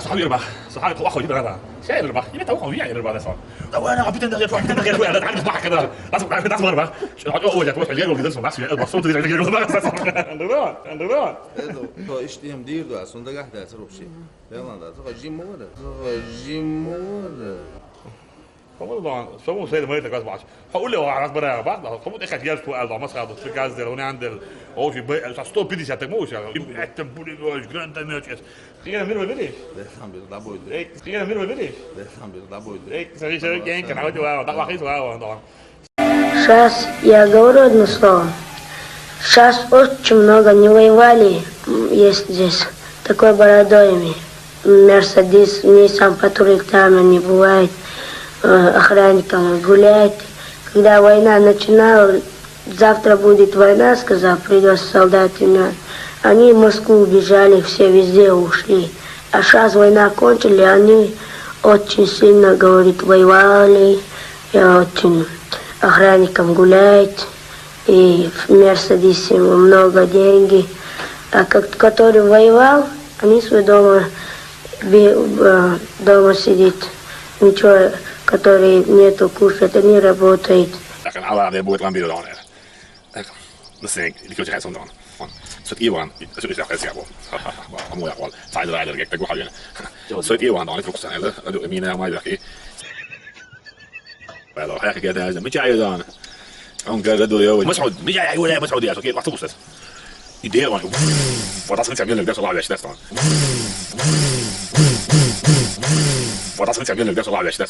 صحابي يربح صحابي توقعوا جدا هذا شايل يربح يبقى توقعوا يعني يربح ده صار وانا عبيت انت غير واحد غير شويه تعال نسمعها كده لازم تعرف تعرف يربح هو جات واحد غير وجدت سمع سوي الصوت اللي غير تو اشتهم دير دو اصلا ده قاعد اسرب شيء يلا ده جيمور والله سمو سيد ميت كاس باش هقول له على برا بعض فمو اخذ جالس تو ما صار في كاس ده هنا عند هو في ستوب بيدي ساتموش يعني اكتب بولي جراند ماتش خلينا من وبيدي الحمد لله بويد خلينا من وبيدي الحمد لله بويد سوري سوري كان عاوز واحد طبعا. Сейчас я говорю одно слово. Сейчас очень много не воевали, есть здесь такой бородой имеет. Мерседес, Ниссан, патруль там они бывают, охранником гуляет. Когда война начиналась, завтра будет война, сказал, придет солдаты. Они в Москву убежали, все везде ушли. А сейчас война кончили, они очень сильно, говорит, воевали, и очень охранником гуляет, и в Мерседесе много денег. А который воевал, они свой дома сидит, ничего, который нету кушать, они работают. Kan alla det bor ett land idag ner. Det säger det kanske är sånt då. Så att Ivan så det jag ska på. Vad må jag väl säga det där det går hallen. Så att Ivan då lite också eller du mina mig där. Väl då jag كده لازم مش عايز انا. هم قالوا يا مسعود مش عايز ولا مسعود يا اوكي واحد بس. يدير وانا وتصل تعمل لك ده صلاح علاش ده. وتصل تعمل لك ده صلاح علاش ده.